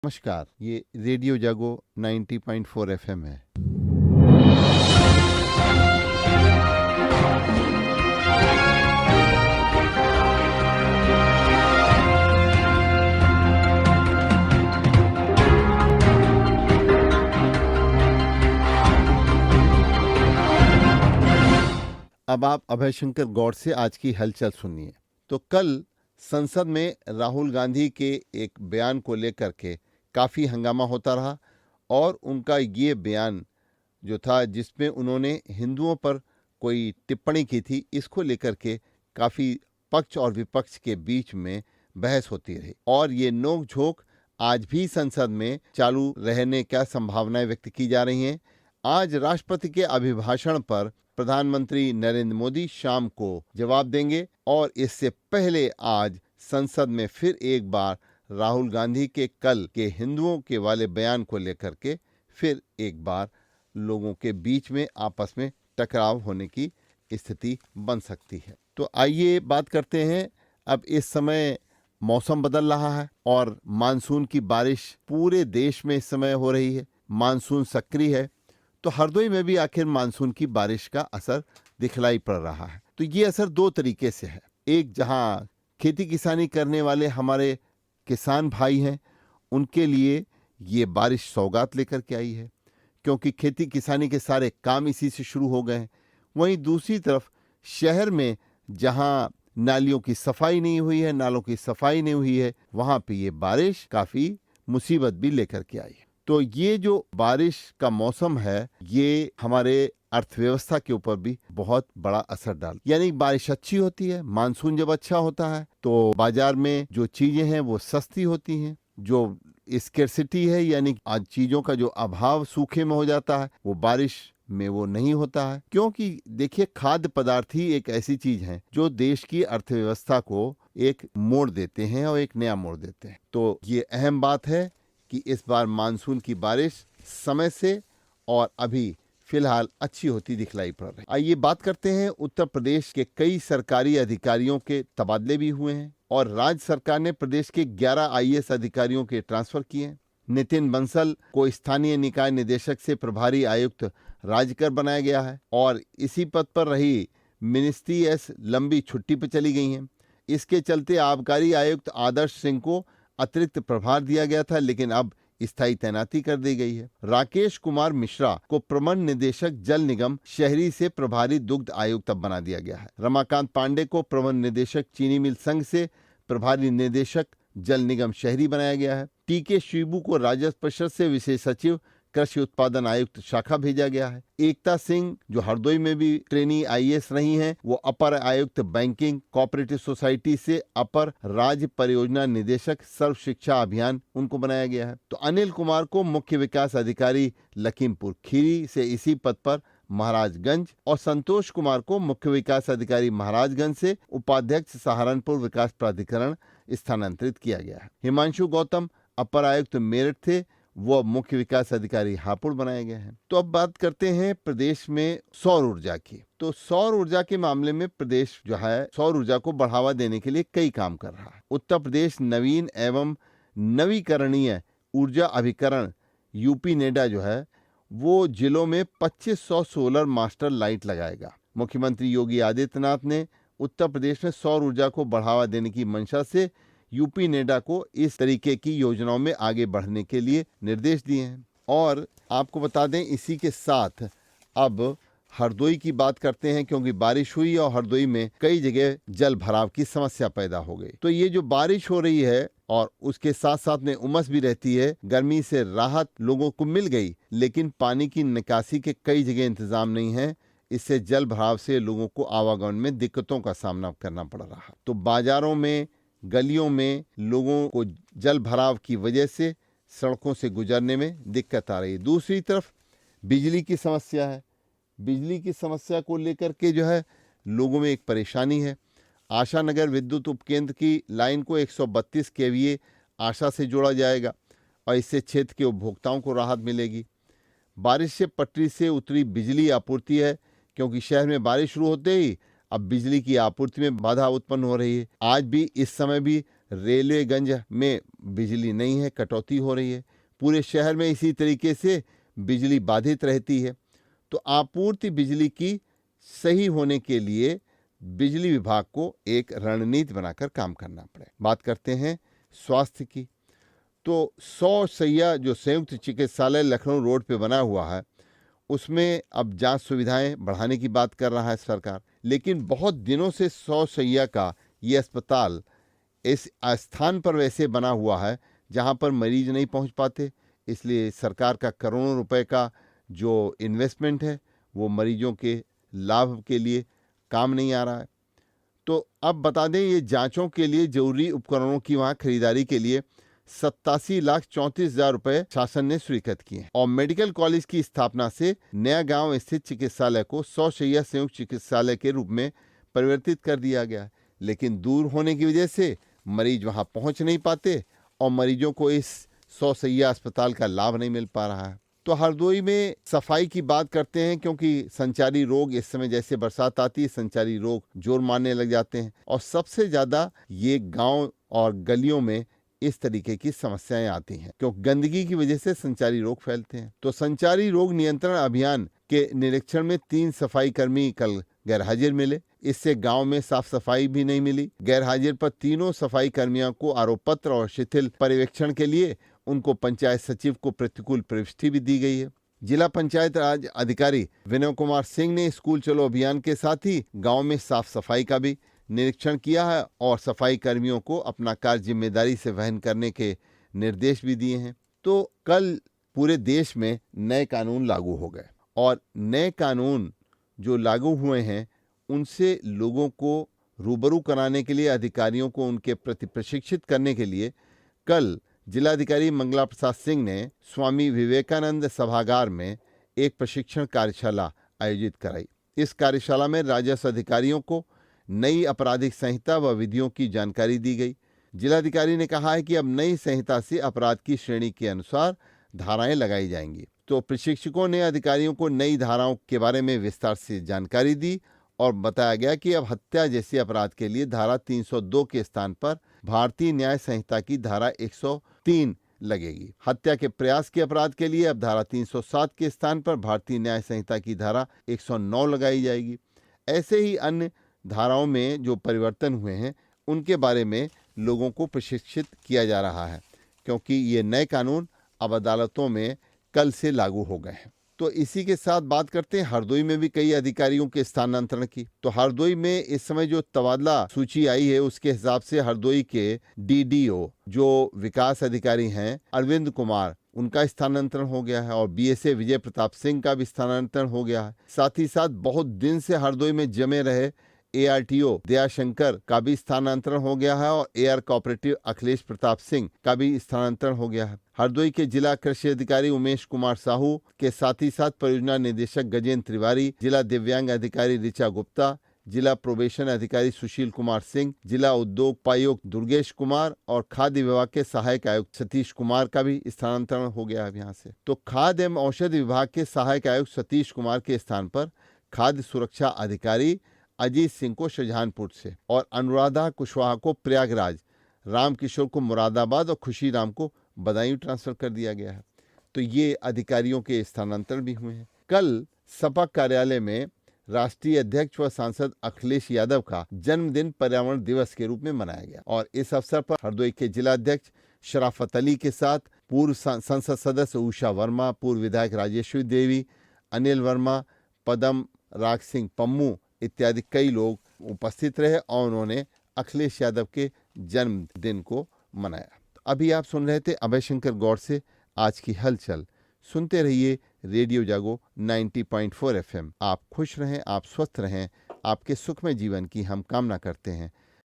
नमस्कार, ये रेडियो जागो 90.4 एफएम है। अब आप अभय शंकर गौड़ से आज की हलचल सुनिए। तो कल संसद में राहुल गांधी के एक बयान को लेकर के काफ़ी हंगामा होता रहा और उनका ये बयान जो था जिसमें उन्होंने हिंदुओं पर कोई टिप्पणी की थी, इसको लेकर के काफ़ी पक्ष और विपक्ष के बीच में बहस होती रही और ये नोक-झोंक आज भी संसद में चालू रहने का संभावनाएं व्यक्त की जा रही हैं। आज राष्ट्रपति के अभिभाषण पर प्रधानमंत्री नरेंद्र मोदी शाम को जवाब देंगे और इससे पहले आज संसद में फिर एक बार राहुल गांधी के कल के हिंदुओं के वाले बयान को लेकर के फिर एक बार लोगों के बीच में आपस में टकराव होने की स्थिति बन सकती है। तो आइए बात करते हैं। अब इस समय मौसम बदल रहा है और मानसून की बारिश पूरे देश में इस समय हो रही है। मानसून सक्रिय है, तो हरदोई में भी आखिर मानसून की बारिश का असर दिखलाई पड़ रहा है। तो ये असर दो तरीके से है। एक, जहां खेती किसानी करने वाले हमारे किसान भाई हैं, उनके लिए ये बारिश सौगात लेकर के आई है, क्योंकि खेती किसानी के सारे काम इसी से शुरू हो गए हैं। वहीं दूसरी तरफ शहर में जहां नालियों की सफाई नहीं हुई है, नालों की सफाई नहीं हुई है, वहां पे ये बारिश काफी मुसीबत भी लेकर के आई है। तो ये जो बारिश का मौसम है, ये हमारे अर्थव्यवस्था के ऊपर भी बहुत बड़ा असर डाल, यानी बारिश अच्छी होती है, मानसून जब अच्छा होता है तो बाजार में जो चीजें हैं वो सस्ती होती हैं। जो स्केर्सिटी है, यानी आज चीजों का जो अभाव सूखे में हो जाता है, वो बारिश में वो नहीं होता है। क्योंकि देखिए, खाद्य पदार्थ ही एक ऐसी चीज है जो देश की अर्थव्यवस्था को एक मोड़ देते हैं और एक नया मोड़ देते हैं। तो ये अहम बात है कि इस बार मानसून की बारिश समय से और अभी फिलहाल अच्छी होती दिखलाई पड़ रही है। आइए बात करते हैं, उत्तर प्रदेश के कई सरकारी अधिकारियों के तबादले भी हुए हैं और राज्य सरकार ने प्रदेश के 11 आईएएस अधिकारियों के ट्रांसफर किए हैं। नितिन बंसल को स्थानीय निकाय निदेशक से प्रभारी आयुक्त राज्य कर बनाया गया है और इसी पद पर रही मिनिस्ट्री एस लंबी छुट्टी पर चली गई हैं। इसके चलते आबकारी आयुक्त आदर्श सिंह को अतिरिक्त प्रभार दिया गया था, लेकिन अब स्थायी तैनाती कर दी गई है। राकेश कुमार मिश्रा को प्रबंध निदेशक जल निगम शहरी से प्रभारी दुग्ध आयुक्त अब बना दिया गया है। रमाकांत पांडे को प्रबंध निदेशक चीनी मिल संघ से प्रभारी निदेशक जल निगम शहरी बनाया गया है। टीके शिबू को राजस्व परिषद से विशेष सचिव कृषि उत्पादन आयुक्त शाखा भेजा गया है। एकता सिंह, जो हरदोई में भी ट्रेनी आईएएस रही हैं, वो अपर आयुक्त बैंकिंग कोऑपरेटिव सोसाइटी से अपर राज्य परियोजना निदेशक सर्व शिक्षा अभियान उनको बनाया गया है। तो अनिल कुमार को मुख्य विकास अधिकारी लखीमपुर खीरी से इसी पद पर महाराजगंज और संतोष कुमार को मुख्य विकास अधिकारी महाराजगंज से उपाध्यक्ष सहारनपुर विकास प्राधिकरण स्थानांतरित किया गया है। हिमांशु गौतम अपर आयुक्त मेरठ थे, वो मुख्य विकास अधिकारी हापुड़ बनाए गए हैं। तो अब बात करते हैं प्रदेश में सौर ऊर्जा की। तो सौर ऊर्जा के मामले में प्रदेश जो है सौर ऊर्जा को बढ़ावा देने के लिए कई काम कर रहा है। उत्तर प्रदेश नवीन एवं नवीकरणीय ऊर्जा अभिकरण यूपी नेडा जो है वो जिलों में 2500 सोलर मास्टर लाइट लगाएगा। मुख्यमंत्री योगी आदित्यनाथ ने उत्तर प्रदेश में सौर ऊर्जा को बढ़ावा देने की मंशा से यूपी नेडा को इस तरीके की योजनाओं में आगे बढ़ने के लिए निर्देश दिए हैं। और आपको बता दें, इसी के साथ अब हरदोई की बात करते हैं, क्योंकि बारिश हुई और हरदोई में कई जगह जल भराव की समस्या पैदा हो गई। तो ये जो बारिश हो रही है और उसके साथ साथ में उमस भी रहती है, गर्मी से राहत लोगों को मिल गई, लेकिन पानी की निकासी के कई जगह इंतजाम नहीं है। इससे जल भराव से लोगों को आवागमन में दिक्कतों का सामना करना पड़ रहा है। तो बाजारों में, गलियों में लोगों को जल भराव की वजह से सड़कों से गुजरने में दिक्कत आ रही है। दूसरी तरफ बिजली की समस्या है। बिजली की समस्या को लेकर के जो है लोगों में एक परेशानी है। आशा नगर विद्युत उपकेंद्र की लाइन को 132 केवीए आशा से जोड़ा जाएगा और इससे क्षेत्र के उपभोक्ताओं को राहत मिलेगी। बारिश से पटरी से उतरी बिजली आपूर्ति है, क्योंकि शहर में बारिश शुरू होते ही अब बिजली की आपूर्ति में बाधा उत्पन्न हो रही है। आज भी इस समय भी रेलवेगंज में बिजली नहीं है, कटौती हो रही है। पूरे शहर में इसी तरीके से बिजली बाधित रहती है। तो आपूर्ति बिजली की सही होने के लिए बिजली विभाग को एक रणनीति बनाकर काम करना पड़े। बात करते हैं स्वास्थ्य की। तो 100 शैय्या जो संयुक्त चिकित्सालय लखनऊ रोड पे बना हुआ है, उसमें अब जांच सुविधाएं बढ़ाने की बात कर रहा है सरकार। लेकिन बहुत दिनों से 100 शैय्या का ये अस्पताल इस स्थान पर वैसे बना हुआ है जहां पर मरीज नहीं पहुंच पाते, इसलिए सरकार का करोड़ों रुपए का जो इन्वेस्टमेंट है वो मरीजों के लाभ के लिए काम नहीं आ रहा है। तो अब बता दें, ये जांचों के लिए जरूरी उपकरणों की वहां खरीदारी के लिए 87,34,000 रुपए शासन ने स्वीकृत किए हैं। और मेडिकल कॉलेज की स्थापना से नया गांव स्थित चिकित्सालय को 100 शैय्या संयुक्त चिकित्सालय के रूप में परिवर्तित कर दिया गया है। लेकिन दूर होने की वजह से मरीज वहां पहुंच नहीं पाते और मरीजों को इस 100 शैय्या अस्पताल का लाभ नहीं मिल पा रहा है। तो हरदोई में सफाई की बात करते हैं, क्योंकि संचारी रोग इस समय जैसे बरसात आती है, संचारी रोग जोर मारने लग जाते हैं और सबसे ज्यादा ये गांव और गलियों में इस तरीके की समस्याएं आती हैं, क्योंकि गंदगी की वजह से संचारी रोग फैलते हैं। तो संचारी रोग नियंत्रण अभियान के निरीक्षण में 3 सफाई कर्मी कल गैरहाजिर मिले। इससे गांव में साफ सफाई भी नहीं मिली। गैरहाजिर पर तीनों सफाई कर्मियों को आरोप पत्र और शिथिल पर्यवेक्षण के लिए उनको पंचायत सचिव को प्रतिकूल प्रविष्टि भी दी गई है। जिला पंचायत राज अधिकारी विनय कुमार सिंह ने स्कूल चलो अभियान के साथ ही गांव में साफ सफाई का भी निरीक्षण किया है और सफाई कर्मियों को अपना कार्य जिम्मेदारी से वहन करने के निर्देश भी दिए हैं। तो कल पूरे देश में नए कानून लागू हो गए और नए कानून जो लागू हुए हैं उनसे लोगों को रूबरू कराने के लिए, अधिकारियों को उनके प्रति प्रशिक्षित करने के लिए कल जिलाधिकारी मंगला प्रसाद सिंह ने स्वामी विवेकानंद सभागार में एक प्रशिक्षण कार्यशाला आयोजित कराई। इस कार्यशाला में राजस्व अधिकारियों को नई आपराधिक संहिता व विधियों की जानकारी दी गई। जिलाधिकारी ने कहा है कि अब नई संहिता से अपराध की श्रेणी के अनुसार धाराएं लगाई जाएंगी। तो प्रशिक्षकों ने अधिकारियों को नई धाराओं के बारे में विस्तार से जानकारी दी और बताया गया कि अब हत्या जैसे अपराध के लिए धारा 302 के स्थान पर भारतीय न्याय संहिता की धारा 103 लगेगी। हत्या के प्रयास के अपराध के लिए अब धारा 307 के स्थान पर भारतीय न्याय संहिता की धारा 109 लगाई जाएगी। ऐसे ही अन्य धाराओं में जो परिवर्तन हुए हैं उनके बारे में लोगों को प्रशिक्षित किया जा रहा है, क्योंकि ये नए कानून अब अदालतों में कल से लागू हो गए हैं। तो इसी के साथ बात करते हैं हरदोई में भी कई अधिकारियों के स्थानांतरण की। तो हरदोई में इस समय जो तबादला सूची आई है उसके हिसाब से हरदोई के डीडीओ जो विकास अधिकारी हैं अरविंद कुमार, उनका स्थानांतरण हो गया है और बीएसए विजय प्रताप सिंह का भी स्थानांतरण हो गया है। साथ ही साथ बहुत दिन से हरदोई में जमे रहे एआरटीओ दयाशंकर का भी स्थानांतरण हो गया है और एआर कोऑपरेटिव अखिलेश प्रताप सिंह का भी स्थानांतरण हो गया है। हरदोई के जिला कृषि अधिकारी उमेश कुमार साहू के साथ ही साथ परियोजना निदेशक गजेंद्र तिवारी, जिला दिव्यांग अधिकारी ऋचा गुप्ता, जिला प्रोबेशन अधिकारी सुशील कुमार सिंह, जिला उद्योग उपायुक्त दुर्गेश कुमार और खाद्य विभाग के सहायक आयुक्त सतीश कुमार का भी स्थानांतरण हो गया है यहाँ से। तो खाद्य एवं औषधि विभाग के सहायक आयुक्त सतीश कुमार के स्थान पर खाद्य सुरक्षा अधिकारी अजीत सिंह को शाहजहांपुर से और अनुराधा कुशवाहा को प्रयागराज, रामकिशोर को मुरादाबाद और खुशीराम को बदायूं ट्रांसफर कर दिया गया है। तो ये अधिकारियों के स्थानांतरण भी हुए हैं। कल सपा कार्यालय में राष्ट्रीय अध्यक्ष व सांसद अखिलेश यादव का जन्मदिन पर्यावरण दिवस के रूप में मनाया गया और इस अवसर पर हरदोई के जिला अध्यक्ष शराफत अली के साथ पूर्व संसद सदस्य उषा वर्मा, पूर्व विधायक राजेश्वरी देवी, अनिल वर्मा, पदम राग सिंह पम्मू इत्यादि कई लोग उपस्थित रहे और उन्होंने अखिलेश यादव के जन्मदिन को मनाया। अभी आप सुन रहे थे अभय शंकर गौड़ से आज की हलचल। सुनते रहिए रेडियो जागो 90.4 FM। आप खुश रहें, आप स्वस्थ रहें, आपके सुखमय जीवन की हम कामना करते हैं।